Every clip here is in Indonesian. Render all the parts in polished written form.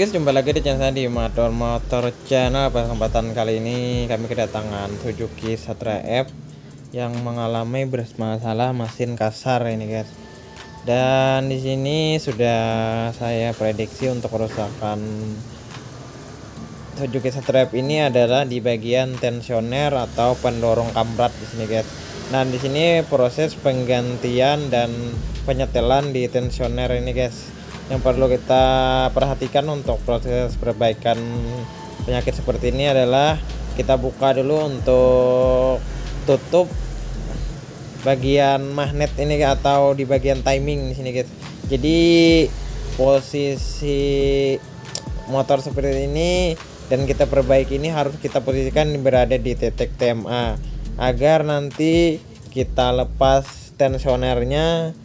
guys, jumpa lagi di channel saya di Motor Channel. Pada kesempatan kali ini kami kedatangan Suzuki Satria F yang mengalami bermasalah mesin kasar ini guys. Dan di sini sudah saya prediksi untuk kerusakan Suzuki Satria F ini adalah di bagian tensioner atau pendorong kamrat di sini guys. Nah, di sini proses penggantian dan penyetelan di tensioner ini guys. Yang perlu kita perhatikan untuk proses perbaikan penyakit seperti ini adalah kita buka dulu untuk tutup bagian magnet ini atau di bagian timing di sini guys. Jadi posisi motor seperti ini dan kita perbaiki ini harus kita posisikan berada di titik TMA agar nanti kita lepas tensionernya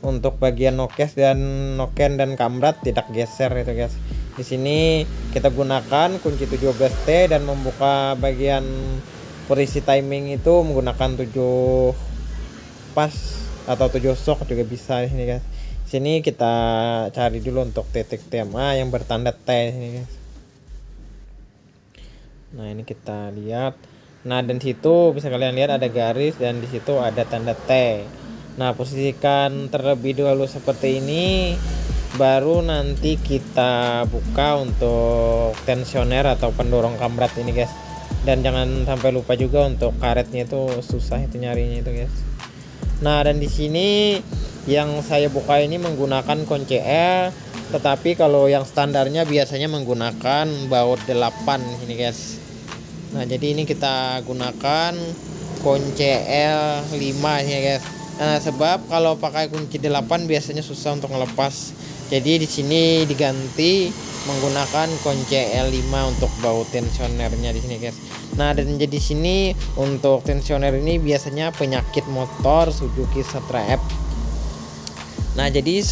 untuk bagian noken dan kamrat tidak geser itu guys. Di sini kita gunakan kunci 17T dan membuka bagian posisi timing itu menggunakan 7 pas atau 7 shock juga bisa di sini guys. Di sini kita cari dulu untuk titik TMA yang bertanda T ini guys. Nah, ini kita lihat. Nah, dan situ bisa kalian lihat ada garis dan di situ ada tanda T. Nah, posisikan terlebih dahulu seperti ini, baru nanti kita buka untuk tensioner atau pendorong kamrat ini guys. Dan jangan sampai lupa juga untuk karetnya, itu susah itu nyarinya itu guys. Nah, dan di sini yang saya buka ini menggunakan kunci L, tetapi kalau yang standarnya biasanya menggunakan baut 8 ini guys. Nah, jadi ini kita gunakan kunci L5 ya guys. Nah, sebab kalau pakai kunci 8 biasanya susah untuk melepas. Jadi di sini diganti menggunakan kunci L5 untuk baut tensionernya di sini guys. Nah, dan jadi sini untuk tensioner ini biasanya penyakit motor Suzuki Satria F. Nah, jadi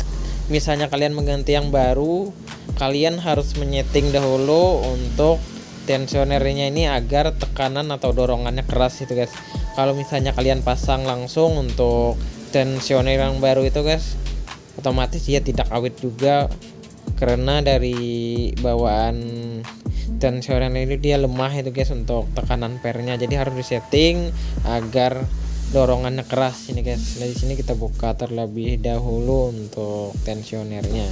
misalnya kalian mengganti yang baru, kalian harus menyeting dahulu untuk tensionernya ini agar tekanan atau dorongannya keras itu guys. Kalau misalnya kalian pasang langsung untuk tensioner yang baru itu guys, otomatis dia tidak awet juga karena dari bawaan tensioner ini dia lemah itu guys untuk tekanan pernya. Jadi harus disetting agar dorongannya keras ini guys. Nah, di sini kita buka terlebih dahulu untuk tensionernya.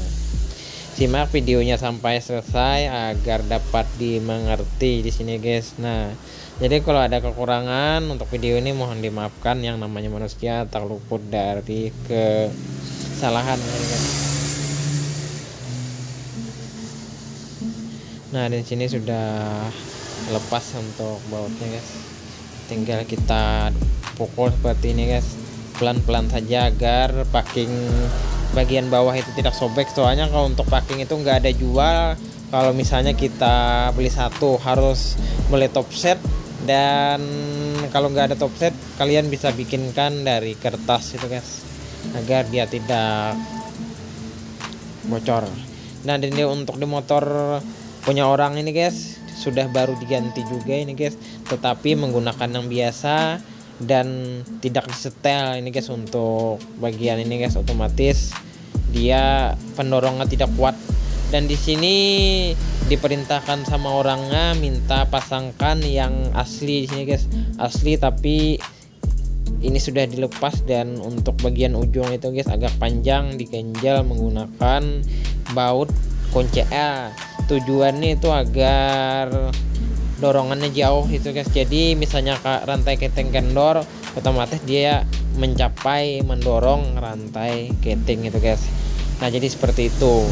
Simak videonya sampai selesai agar dapat dimengerti di sini guys. Nah, jadi kalau ada kekurangan untuk video ini mohon dimaafkan, yang namanya manusia tak luput dari kesalahan guys. Nah, di sini sudah lepas untuk bautnya guys. Tinggal kita pukul seperti ini guys, pelan-pelan saja agar packing bagian bawah itu tidak sobek. Soalnya kalau untuk packing itu nggak ada jual. Kalau misalnya kita beli satu harus beli top set, dan kalau nggak ada top set kalian bisa bikinkan dari kertas itu guys agar dia tidak bocor. Nah, dan dia untuk di motor punya orang ini guys sudah baru diganti juga ini guys, tetapi menggunakan yang biasa dan tidak disetel ini guys. Untuk bagian ini guys otomatis dia pendorongnya tidak kuat, dan di sini diperintahkan sama orangnya minta pasangkan yang asli di sini guys, asli tapi ini sudah dilepas. Dan untuk bagian ujung itu guys agak panjang, diganjal menggunakan baut kunci L. Tujuannya itu agar dorongannya jauh itu guys. Jadi misalnya rantai keteng kendor, otomatis dia mencapai mendorong rantai keteng itu guys. Nah, jadi seperti itu.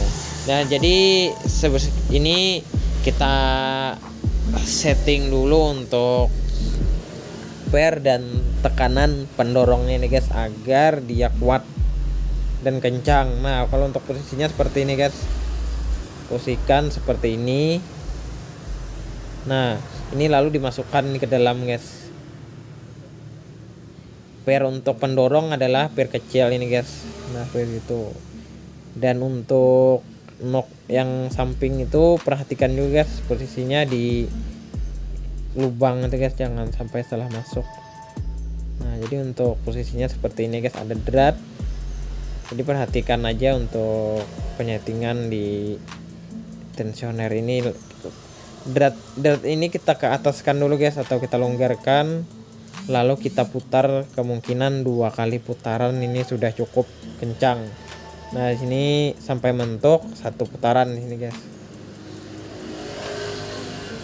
Nah, jadi ini kita setting dulu untuk per dan tekanan pendorongnya ini guys agar dia kuat dan kencang. Nah, kalau untuk posisinya seperti ini guys, posisikan seperti ini. Nah, ini lalu dimasukkan ke dalam guys. Per untuk pendorong adalah per kecil ini guys. Nah, seperti itu. Dan untuk nok yang samping itu perhatikan juga guys posisinya di lubang itu guys, jangan sampai salah masuk. Nah, jadi untuk posisinya seperti ini guys, ada drat. Jadi perhatikan aja untuk penyetingan di tensioner ini. Drat ini kita ke ataskan dulu guys, atau kita longgarkan, lalu kita putar. Kemungkinan 2 kali putaran ini sudah cukup kencang. Nah di sini sampai mentok 1 putaran ini guys.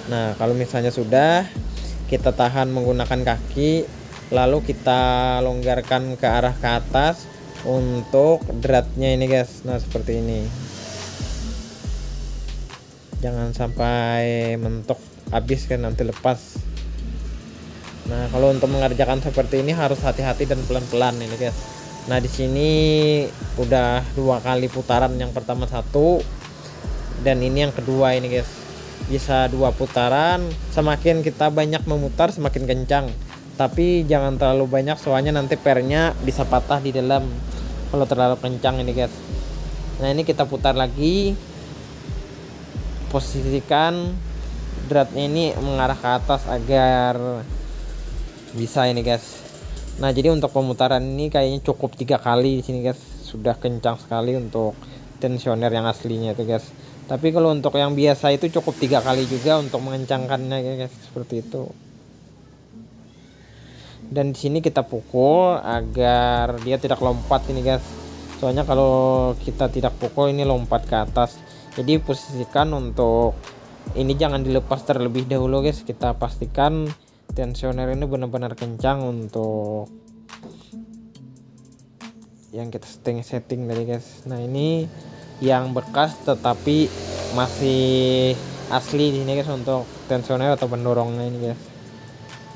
Nah kalau misalnya sudah, kita tahan menggunakan kaki, lalu kita longgarkan ke arah ke atas untuk dratnya ini guys. Nah seperti ini, jangan sampai mentok habis kan, nanti lepas. Nah kalau untuk mengerjakan seperti ini harus hati-hati dan pelan-pelan ini guys. Nah di sini udah 2 kali putaran, yang pertama 1 dan ini yang kedua ini guys. Bisa 2 putaran. Semakin kita banyak memutar semakin kencang, tapi jangan terlalu banyak soalnya nanti pernya bisa patah di dalam kalau terlalu kencang ini guys. Nah ini kita putar lagi, posisikan dratnya ini mengarah ke atas agar bisa ini guys. Nah jadi untuk pemutaran ini kayaknya cukup 3 kali di sini guys, sudah kencang sekali untuk tensioner yang aslinya itu guys. Tapi kalau untuk yang biasa itu cukup 3 kali juga untuk mengencangkannya guys, seperti itu. Dan di sini kita pukul agar dia tidak lompat ini guys. Soalnya kalau kita tidak pukul ini lompat ke atas. Jadi posisikan untuk ini jangan dilepas terlebih dahulu guys. Kita pastikan tensioner ini benar-benar kencang untuk yang kita setting tadi guys. Nah ini yang bekas tetapi masih asli di sini guys untuk tensioner atau pendorongnya ini guys.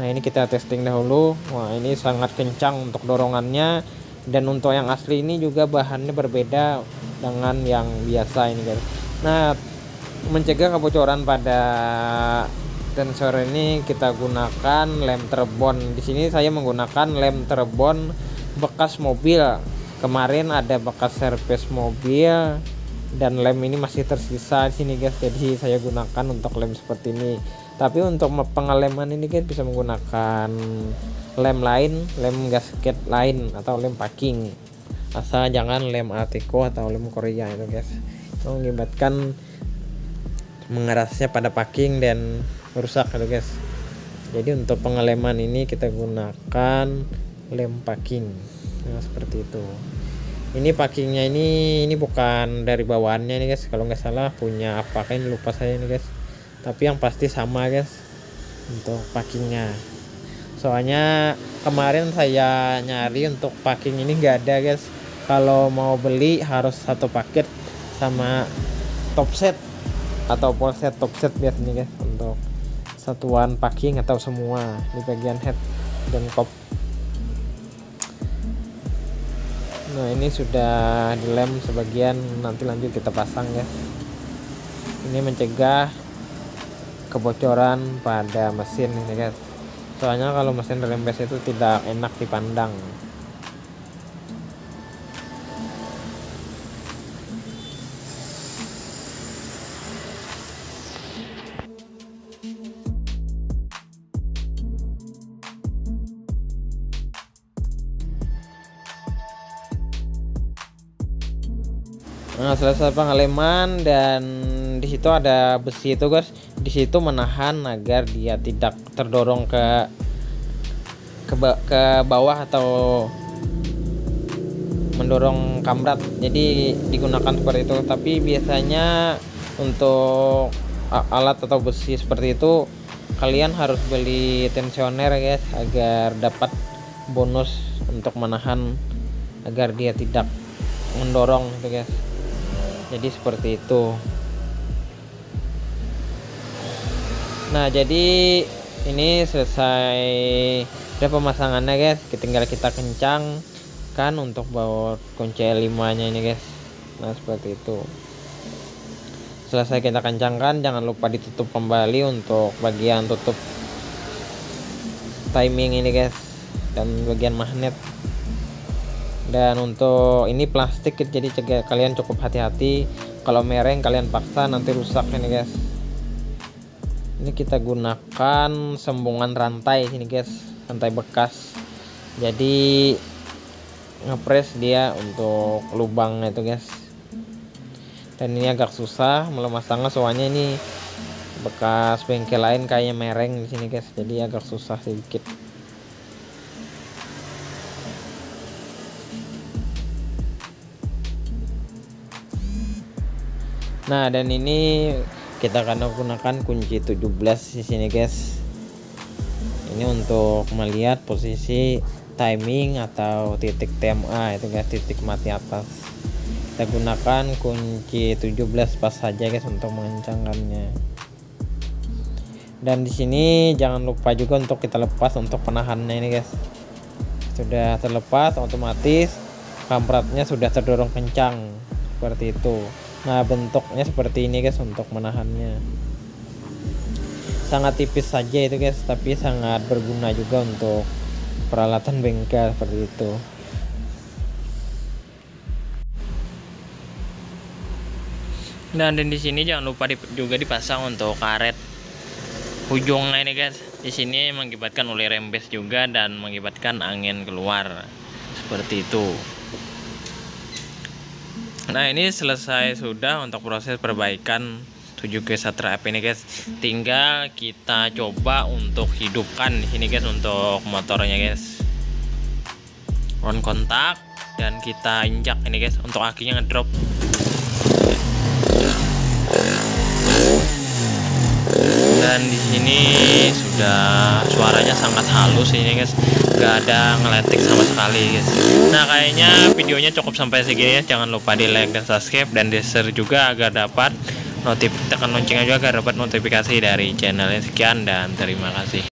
Nah ini kita testing dahulu. Wah ini sangat kencang untuk dorongannya, dan untuk yang asli ini juga bahannya berbeda dengan yang biasa ini guys. Nah mencegah kebocoran pada tensor ini kita gunakan lem terbon. Di sini saya menggunakan lem terbon bekas mobil. Kemarin ada bekas servis mobil dan lem ini masih tersisa di sini guys. Jadi saya gunakan untuk lem seperti ini. Tapi untuk pengeleman ini guys bisa menggunakan lem lain, lem gasket lain atau lem packing. Asal jangan lem Artico atau lem Korea itu guys. Itu mengakibatkan mengerasnya pada packing dan rusak itu guys. Jadi untuk pengeleman ini kita gunakan lem packing. Nah seperti itu. Ini packingnya ini bukan dari bawaannya nih guys, kalau nggak salah punya apa kan lupa saya nih guys. Tapi yang pasti sama guys untuk packingnya. Soalnya kemarin saya nyari untuk packing ini nggak ada guys. Kalau mau beli harus 1 paket sama top set atau full set top set biasanya guys, untuk satuan packing atau semua di bagian head dan kop. Nah ini sudah dilem sebagian, nanti lanjut kita pasang ya. Ini mencegah kebocoran pada mesin ini guys. Soalnya kalau mesin rembes itu tidak enak dipandang. Nah selesai pengeleman, dan di situ ada besi itu guys, di situ menahan agar dia tidak terdorong ke bawah atau mendorong kamrat. Jadi digunakan seperti itu. Tapi biasanya untuk alat atau besi seperti itu kalian harus beli tensioner guys, agar dapat bonus untuk menahan agar dia tidak mendorong gitu guys. Jadi seperti itu. Nah jadi ini selesai ada pemasangannya guys, tinggal kita kencangkan untuk baut kunci L5 nya ini guys. Nah seperti itu. Selesai kita kencangkan, jangan lupa ditutup kembali untuk bagian tutup timing ini guys, dan bagian magnet. Dan untuk ini plastik, jadi kalian cukup hati-hati. Kalau mereng kalian paksa nanti rusak ini guys. Ini kita gunakan sambungan rantai sini guys, rantai bekas. Jadi ngepres dia untuk lubangnya itu guys. Dan ini agak susah memasangnya, soalnya ini bekas bengkel lain kayaknya mereng di sini guys, jadi agak susah sedikit. Nah, dan ini kita akan menggunakan kunci 17 di sini guys. Ini untuk melihat posisi timing atau titik TMA itu guys, titik mati atas. Kita gunakan kunci 17 pas saja guys untuk mengencangkannya. Dan di sini jangan lupa juga untuk kita lepas untuk penahannya ini guys. Sudah terlepas, otomatis kampratnya sudah terdorong kencang seperti itu. Nah, bentuknya seperti ini guys untuk menahannya. Sangat tipis saja itu guys, tapi sangat berguna juga untuk peralatan bengkel seperti itu. Dan di sini jangan lupa juga dipasang untuk karet ujungnya ini guys. Di sini mengakibatkan oleh rembes juga dan mengakibatkan angin keluar seperti itu. Nah, ini selesai sudah untuk proses perbaikan 7G Satria F ini guys. Tinggal kita coba untuk hidupkan di sini guys untuk motornya guys. On kontak dan kita injak ini guys untuk akinya ngedrop. Dan di sini sudah suaranya sangat halus ini guys, gak ada ngeletik sama sekali guys. Nah, kayaknya videonya cukup sampai segini ya. Jangan lupa di like dan subscribe dan di share juga agar dapat tekan loncengnya juga agar dapat notifikasi dari channelnya. Sekian dan terima kasih.